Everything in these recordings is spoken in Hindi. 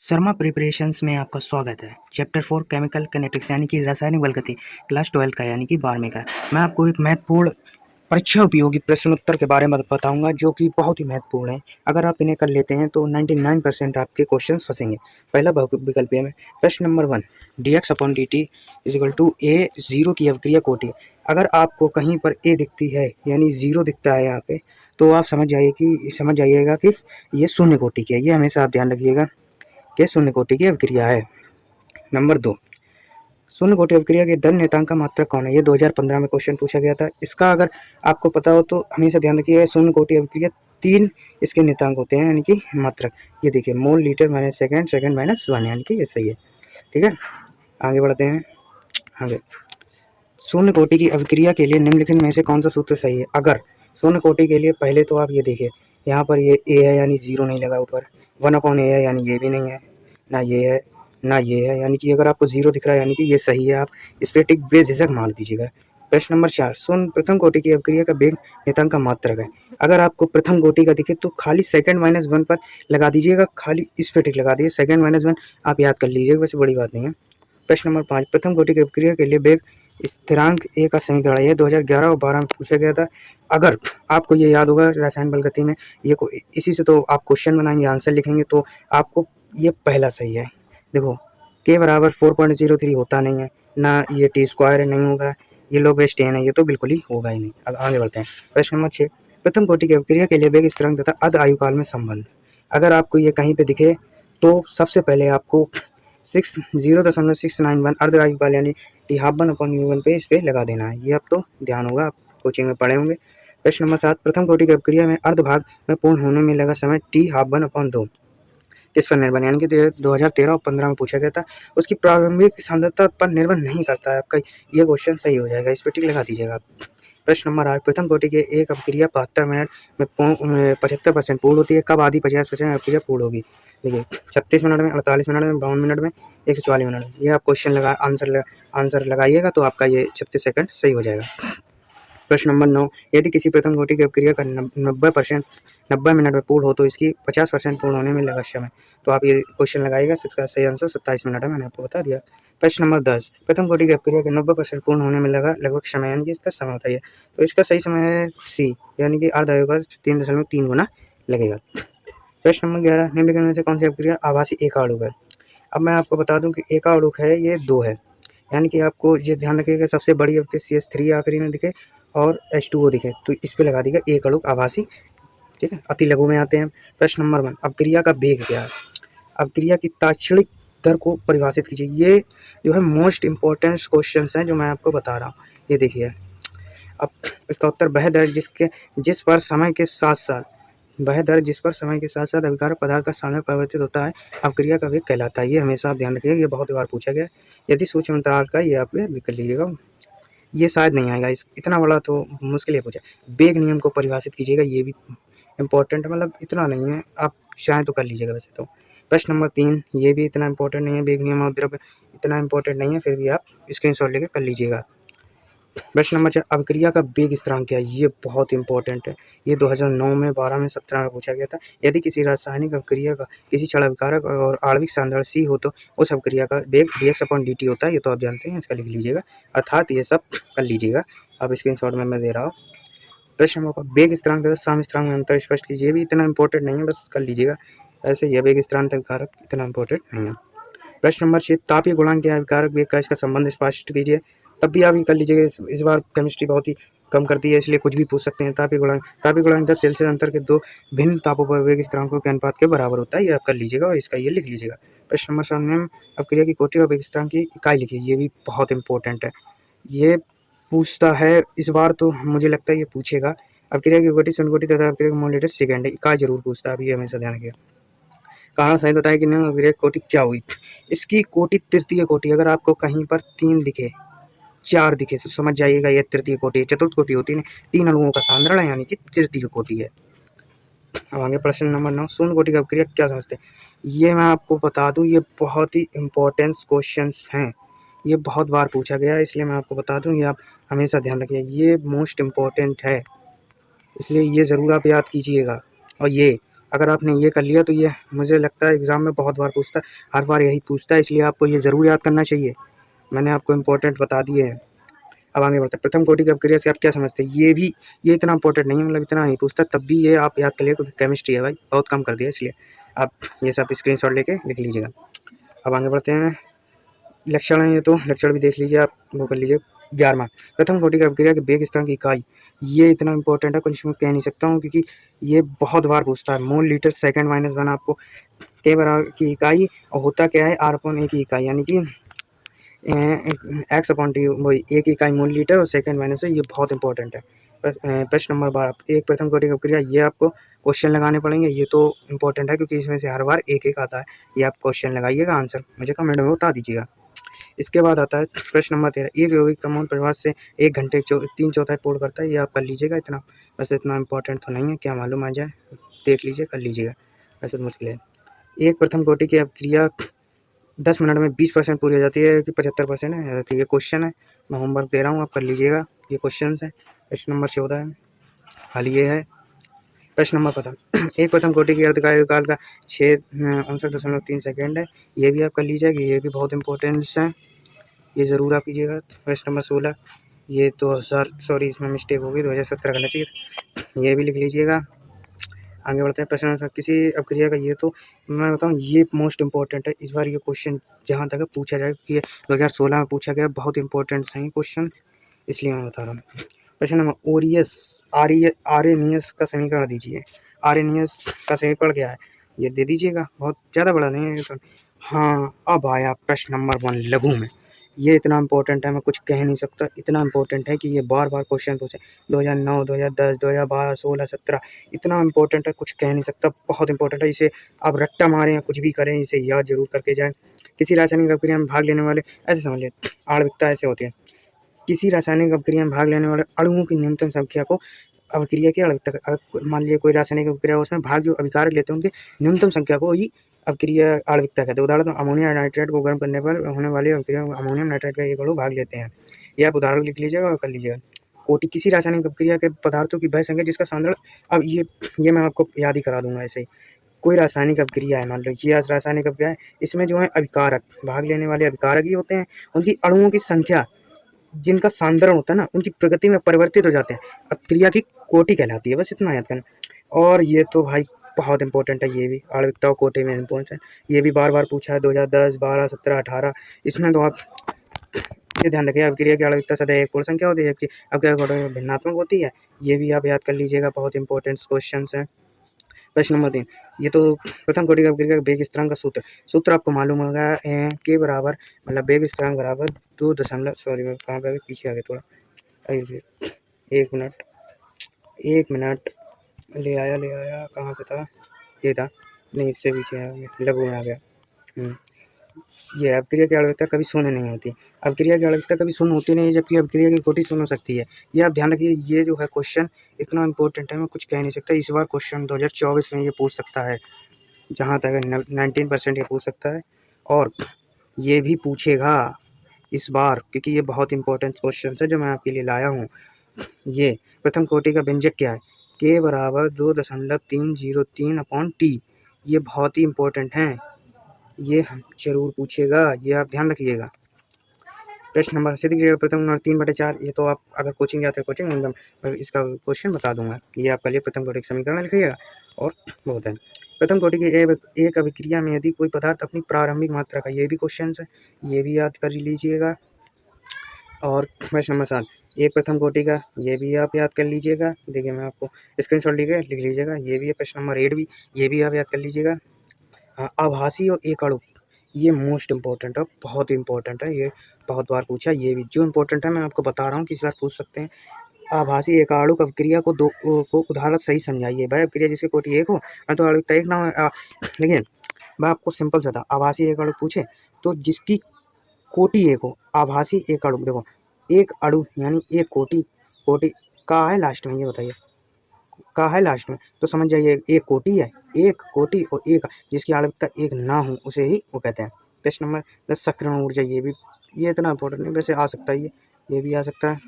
शर्मा प्रिपरेशंस में आपका स्वागत है। चैप्टर 4 केमिकल किनेटिक्स यानी कि रासायनिक बल गति, क्लास 12 का यानी कि 12वीं का। मैं आपको एक महत्वपूर्ण परीक्षा उपयोगी प्रश्नोत्तर के बारे में बताऊंगा जो कि बहुत ही महत्वपूर्ण है। अगर आप इन्हें कर लेते हैं तो 99% आपके क्वेश्चंस फंसेंगे। पहला विकल्प है प्रश्न number 1, dx upon dt is equal to A zero की अवक्रिया कोटि। अगर आपको कहीं पर ए दिखती है यानी जीरो दिखता है यहाँ पे, तो आप समझ जाइएगा कि ये शून्य कोटि की है। ये हमेशा आप ध्यान रखिएगा कि शून्य कोटि की अवक्रिया है। नंबर 2, शून्य कोटि अवक्रिया के धन नियतांक का मात्रक कौन है? ये 2015 में क्वेश्चन पूछा गया था। इसका अगर आपको पता हो तो हमेशा ध्यान रखिएगा, शून्य कोटि अवक्रिया 3 इसके नियतांक होते हैं यानी कि मात्रक। ये देखिए, mole, litre minus second, second minus 1 यानी कि ये सही है। ठीक है, आगे बढ़ते हैं। आगे, शून्य कोटि की अवक्रिया के लिए निम्नलिखित में से कौन सा सूत्र सही है? अगर शून्य कोटि के लिए पहले तो आप ये देखिए, यहाँ पर ये ए है यानी जीरो नहीं लगा ऊपर, 1/a है यानी ये भी नहीं है, ना ये है ना ये है, यानी कि अगर आपको जीरो दिख रहा है यानी कि ये सही है। आप इस पर टिक बेझिझक मार दीजिएगा। प्रश्न नंबर 4, शून्य प्रथम कोटि की अवक्रिया का वेग नियतांक का मात्रक है। अगर आपको प्रथम कोटि का दिखे तो खाली सेकंड माइनस 1 पर लगा दीजिएगा, खाली इस पर टिक लगा दीजिए। सेकंड माइनस 1 आप याद कर लीजिएगा, वैसे बड़ी बात नहीं है। प्रश्न नंबर 5, प्रथम कोटि की अवक्रिया के लिए वेग स्थिरांक ए का समीकरण है। 2011 और 12 में पूछा गया था। अगर आपको ये याद होगा रसायन बल गति में, ये इसी से तो आप क्वेश्चन बनाएंगे, आंसर लिखेंगे, तो आपको ये पहला सही है। देखो, के बराबर 4.03 होता नहीं है, ना ये टी स्क्वायर नहीं होगा, ये लोग स्टेन है, ये तो बिल्कुल ही होगा ही नहीं। अब आगे बढ़ते हैं। प्रश्न नंबर 6, प्रथम कोटि की अवक्रिया के लिए वेग स्थिरांक तथा अर्ध आयुकाल में संबंध। अगर आपको ये कहीं पे दिखे तो सबसे पहले आपको 0.691 अर्ध आयुकाल यानी टी हाफ 1/u1 पे इस पे लगा देना है। ये अब तो ध्यान होगा, आप कोचिंग में पढ़े होंगे। प्रश्न नंबर 7, प्रथम कोटि की अवक्रिया में अर्ध भाग में पूर्ण होने में लगा समय टी हाफ 1/2 किस पर निर्भर, यानी कि 2013 और 15 में पूछा गया था। उसकी प्रारंभिक सांद्रता पर निर्भर नहीं करता है आपका। ये क्वेश्चन सही हो जाएगा, इस पर टिक लगा दीजिएगा आप। प्रश्न नंबर 8, प्रथम कोटि के एक अवक्रिया 72 मिनट में 75% पूर्ण होती है। कब आधी 50% अवक्रिया पूर्ण होगी? देखिए, 36 मिनट में, 48 मिनट में, 52 मिनट में, 144 मिनट में। ये आप क्वेश्चन आंसर लगाइएगा तो आपका ये 36 सेकंड सही हो जाएगा। प्रश्न नंबर 9, यदि किसी प्रथम कोटि की अवक्रिया का 90 मिनट में पूर्ण हो तो इसकी 50% पूर्ण होने में लगा समय। तो आप ये क्वेश्चन लगाइएगा, इसका सही आंसर 27 मिनट है, मैंने आपको बता दिया। प्रश्न नंबर 10, प्रथम कोटि की अवक्रिया के 90% पूर्ण होने में लगा लगभग समय, यानी कि इसका समय बताइए। तो इसका सही समय है सी, यानी कि अर्ध आयुकाल 3.3 गुना लगेगा। प्रश्न नंबर 11, निम्नलिखित में से कौन सी अवक्रिया आभासी एकाणुक है? अब मैं आपको बता दूं कि एकाणुक है ये 2 है, यानी कि आपको ये ध्यान रखिएगा सबसे बड़ी अवक्रिया CH3 आखिरी में दिखे और H2O दिखे तो इस पे लगा दीजिएगा एकाणुक आभासी। ठीक है, अति लघु में आते हैं। प्रश्न नंबर 1, अवक्रिया का वेग क्या है? अवक्रिया की तात्क्षणिक दर को परिभाषित कीजिए। ये जो है मोस्ट इंपॉर्टेंट क्वेश्चन हैं जो मैं आपको बता रहा हूँ। ये देखिए, अब इसका उत्तर वह दर जिस पर समय के साथ साथ अभिकारक पदार्थ का सांद्रण परिवर्तित होता है, अवक्रिया का वेग कहलाता है। ये हमेशा आप ध्यान रखिएगा, ये बहुत बार पूछा गया है। यदि सूक्ष्म अंतराल का, ये आप लिख लीजिएगा, ये शायद नहीं आएगा, इतना बड़ा तो मुश्किल है पूछा। वेग नियम को परिभाषित कीजिएगा, ये भी इंपॉर्टेंट है, मतलब इतना नहीं है, आप चाहें तो कर लीजिएगा वैसे तो। प्रश्न नंबर 3, ये भी इतना इंपॉर्टेंट नहीं है, वेग नियम और द्रव्य इतना इंपॉर्टेंट नहीं है, फिर भी आप स्क्रीनशॉट लेके कर लीजिएगा। प्रश्न नंबर 4, अवक्रिया का वेग स्थिरांक क्या है? ये बहुत इंपॉर्टेंट है, ये 2009 में, 12 में, 17 में पूछा गया था। यदि किसी रासायनिक अवक्रिया का किसी क्षण अभिकारक और आणविक सांद्रण C हो तो उस अवक्रिया का वेग dx/dt होता है। ये तो आप जानते हैं, इसका लिख लीजिएगा, अर्थात ये सब कर लीजिएगा। अब स्क्रीनशॉट में मैं दे रहा हूँ। प्रश्न नंबर 5, वेग स्थिरांक तथा साम्य स्थिरांक में अंतर स्पष्ट कीजिए। ये भी इतना इंपॉर्टेंट नहीं है, बस कर लीजिएगा ऐसे। यह वेग स्थिरांक अभिकारक इतना इंपॉर्टेंट नहीं है। प्रश्न नंबर 6, तापीय गुणांक या अभिकारक वेग का इसका संबंध स्पष्ट कीजिए। तब भी आप ये कर लीजिएगा, इस बार केमिस्ट्री बहुत ही कम करती है, इसलिए कुछ भी पूछ सकते हैं। तापीय गुणांक 10 सेल्सियस अंतर के दो भिन्न तापों पर वेग स्थिरांकों के अनुपात के बराबर होता है। ये आप कर लीजिएगा और इसका ये लिख लीजिएगा। प्रश्न नंबर 7 में अवक्रिया की कोटि और वेग स्थिरांक की इकाई लिखिए। ये भी बहुत इंपॉर्टेंट है, ये पूछता है इस बार तो, मुझे लगता है ये पूछेगा। अवक्रिया की कोटि, शून्य कोटि तथा अवक्रिया की मोल लीटर सेकेंड है, इकाई जरूर पूछता है, अभी हमेशा ध्यान रखिएगा। कहा सही बताया कि निम्न अवक्रिया कोटि क्या हुई? इसकी कोटि तृतीय कोटि। अगर आपको कहीं पर 3 दिखे, 4 दिखे तो समझ जाइएगा ये तृतीय कोटि है। चतुर्थ कोटि होती है 3 अणुओं का सांद्रण है, यानी कि तृतीय कोटि है। अब आगे प्रश्न नंबर 9, शून्य कोटि की अवक्रिया क्या समझते हैं? ये मैं आपको बता दूं, ये बहुत ही इंपॉर्टेंट क्वेश्चंस हैं, ये बहुत बार पूछा गया है, इसलिए मैं आपको बता दूं, ये आप हमेशा ध्यान रखिए, ये मोस्ट इम्पॉर्टेंट है, इसलिए ये ज़रूर आप याद कीजिएगा। और ये अगर आपने ये कर लिया तो ये मुझे लगता है एग्ज़ाम में बहुत बार पूछता है, हर बार यही पूछता है, इसलिए आपको ये ज़रूर याद करना चाहिए। मैंने आपको इम्पोर्टेंट बता दिए हैं। अब आगे बढ़ते हैं। प्रथम कोटि की अपक्रिया से आप क्या समझते हैं? ये इतना इंपॉर्टेंट नहीं है, मतलब इतना नहीं पूछता, तब भी ये आप याद कर लिए क्योंकि केमिस्ट्री है भाई, बहुत कम कर दिया, इसलिए आप ये सब स्क्रीनशॉट लेके लिख लीजिएगा। अब आगे बढ़ते हैं। लक्षण है, ये तो लक्षण भी देख लीजिए, आप वो कर लीजिए। 11वां, प्रथम कोटि की अपक्रिया के वेग स्थिरांक की इकाई। ये इतना इंपॉर्टेंट है, कुछ मैं कह नहीं सकता हूँ क्योंकि ये बहुत बार पूछता है। Mole litre second minus one आपको के बराबर की इकाई, और होता क्या है, आर अपॉन ए की इकाई, यानी कि एक्स अपॉन टी, वही एक इकाई मोल लीटर और सेकंड माइनस है। ये बहुत इंपॉर्टेंट है। प्रश्न नंबर 12, एक प्रथम कोटि की अपक्रिया। ये आपको क्वेश्चन लगाने पड़ेंगे, ये तो इंपॉर्टेंट है क्योंकि इसमें से हर बार एक एक आता है। ये आप क्वेश्चन लगाइएगा, आंसर मुझे कमेंट में बता दीजिएगा। इसके बाद आता है प्रश्न नंबर 13, एक यौगिक कम्पाउंड परिवार से 1 घंटे 3/4 पूर्ण करता है। ये आप कर लीजिएगा, इतना वैसे इतना इंपॉर्टेंट तो नहीं है, क्या मालूम आ जाए, देख लीजिए, कर लीजिएगा, वैसे तो मुश्किल है। एक प्रथम कोटि की अपक्रिया 10 मिनट में 20% पूरी हो जाती है कि 75% है, तो ये क्वेश्चन है, मैं होमवर्क दे रहा हूँ, आप कर लीजिएगा, ये क्वेश्चन है। प्रश्न नंबर 14 है, हल ये है। प्रश्न नंबर 15, एक प्रथम कोटि की अर्धकाय काल का 59.3 सेकेंड है। ये भी आप कर लीजिएगा, ये भी बहुत इंपॉर्टेंस है, ये ज़रूर आप कीजिएगा। प्रश्न नंबर 16, ये 2000, सॉरी इसमें मिस्टेक हो गई, 2017 करना चाहिए, ये भी लिख लीजिएगा। आगे बढ़ते हैं। प्रश्न नंबर, किसी अपक्रिया का, ये तो मैं बताऊँ, ये मोस्ट इंपॉर्टेंट है, इस बार ये क्वेश्चन जहाँ तक पूछा जाए कि 2016 में पूछा गया, बहुत इंपॉर्टेंट है क्वेश्चन, इसलिए मैं बता रहा हूँ। प्रश्न नंबर, ओरियस आरेनियस का समीकरण दीजिए। आरेनियस का समीकरण क्या है, ये दे दीजिएगा, बहुत ज़्यादा बड़ा नहीं है तो। हाँ, अब आया प्रश्न नंबर 1 लघु में। ये इतना इंपॉर्टेंट है, मैं कुछ कह नहीं सकता, इतना इंपॉर्टेंट है कि ये बार बार क्वेश्चन पूछे। 2009, 2010, 2012, 16, 17, इतना इंपॉर्टेंट है, कुछ कह नहीं सकता, बहुत इंपॉर्टेंट है। इसे आप रट्टा मारें या कुछ भी करें, इसे याद जरूर करके जाएं। किसी रासायनिक अपक्रिया में भाग लेने वाले, ऐसे समझ लें, आणविकता ऐसे होती है, किसी रासायनिक अपक्रिया में भाग लेने वाले अणुओं की न्यूनतम संख्या को अपक्रिया की आणविकता, मान लीजिए कोई रासायनिक अपक्रिया, उसमें भाग जो अभिकारक लेते हैं उनकी न्यूनतम संख्या को ही अपक्रिया आणविकता कहते हैं। उदाहरण, अमोनिया नाइट्रेट को गर्म करने पर होने वाली अपक्रिया अमोनियम नाइट्रेट का एक अणु भाग लेते हैं। ये आप उदाहरण लिख लीजिएगा और कर लीजिएगा। कोटि, किसी रासायनिक अपक्रिया के पदार्थों की वह संख्या जिसका सांद्रण, अब ये मैं आपको याद ही करा दूंगा ऐसे ही। कोई रासायनिक अपक्रिया है, मान लो ये रासायनिक अपक्रिया है, इसमें जो है अभिकारक, भाग लेने वाले अभिकारक ही होते हैं, उनकी अणुओं की संख्या जिनका सांद्रण होता है ना, उनकी प्रगति में परिवर्तित हो जाते हैं, अपक्रिया की कोटि कहलाती है, बस इतना याद करना। और ये तो भाई बहुत इंपॉर्टेंट है, ये भी आणविकता और कोटि में इंपॉर्टेंट है, ये भी बार बार पूछा है, 2010, 12, 17, 18, इसमें तो आप ये ध्यान रखिए, अपक्रिया की आणविकता सदैव एक पूर्ण संख्या होती है जबकि अपक्रिया भिन्नात्मक होती है, ये भी आप याद कर लीजिएगा, बहुत इंपॉर्टेंट क्वेश्चन है। प्रश्न नंबर 3, ये तो प्रथम कोटि का अपक्रिया वेग स्थिरांक का सूत्र आपको मालूम होगा, के बराबर, मतलब वेग स्थिरांक बराबर 2 दशमलव, सॉरी मैं कहाँ पे पीछे आ गया थोड़ा, एक मिनट, ले आया कहाँ पे था, ये था, नहीं इससे पीछे आ गया, लघु में आ गया। ये अपक्रिया की आणविकता कभी शून्य नहीं होती, अपक्रिया की आणविकता कभी शून्य होती नहीं, जबकि अपक्रिया की कोटि शून्य हो सकती है। ये आप ध्यान रखिए, ये जो है क्वेश्चन इतना इंपॉर्टेंट है, मैं कुछ कह नहीं सकता, इस बार क्वेश्चन 2024 में ये पूछ सकता है, जहाँ तक 19% ये पूछ सकता है, और ये भी पूछेगा इस बार, क्योंकि ये बहुत इंपॉर्टेंट क्वेश्चन है जो मैं आपके लिए लाया हूँ। ये प्रथम कोटि का व्यंजक क्या है, के बराबर 2.303 अपॉन टी, ये बहुत ही इंपॉर्टेंट है, ये जरूर पूछेगा, ये आप ध्यान रखिएगा। प्रश्न नंबर, सिद्ध क्रिया प्रथम नंबर 3/4, ये तो आप अगर कोचिंग जाते हैं कोचिंग एकदम इसका क्वेश्चन बता दूंगा, ये आपका लिए प्रथम कोटि का समीकरण लिखिएगा, और बहुत है। प्रथम कोटि की एक अभिक्रिया में यदि कोई पदार्थ अपनी प्रारंभिक मात्रा का, ये भी क्वेश्चन है, ये भी याद कर लीजिएगा। और प्रश्न नंबर 7, एक प्रथम कोटि का, ये भी आप याद कर लीजिएगा, देखिए मैं आपको स्क्रीनशॉट लेके लिख लीजिएगा, ये भी है। प्रश्न नंबर 8 भी, ये भी आप याद कर लीजिएगा। आभासी और एक अणु, ये मोस्ट इंपॉर्टेंट है, बहुत इंपॉर्टेंट है, ये बहुत बार पूछा, ये भी जो इंपॉर्टेंट है मैं आपको बता रहा हूँ, किस बार पूछ सकते हैं। आभासी एक आणुक अपक्रिया को उदाहरण सही समझाइए। भाई अपक्रिया जिसकी कोटि 1 हो, तो आणविकता 1 ना हो, लेकिन मैं आपको सिंपल से बता, आभासी एक अणु पूछे तो जिसकी कोटि 1 हो, आभासी एक अणु, देखो एक अणु यानी एक कोटि, कोटि का है लास्ट में, ये बताइए का है लास्ट में, तो समझ जाइए एक कोटि है, एक कोटि और एक जिसकी आणविकता 1 ना हो उसे ही वो कहते हैं। प्रश्न नंबर 10, सक्रियण ऊर्जा, ये भी, ये इतना इंपॉर्टेंट नहीं, वैसे आ सकता है, ये भी आ सकता है।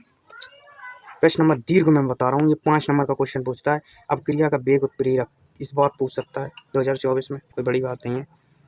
प्रश्न नंबर दीर्घ में बता रहा हूँ, ये 5 नंबर का क्वेश्चन पूछता है, अपक्रिया का वेग उत्प्रेरक, इस बार पूछ सकता है 2024 में, कोई बड़ी बात नहीं है।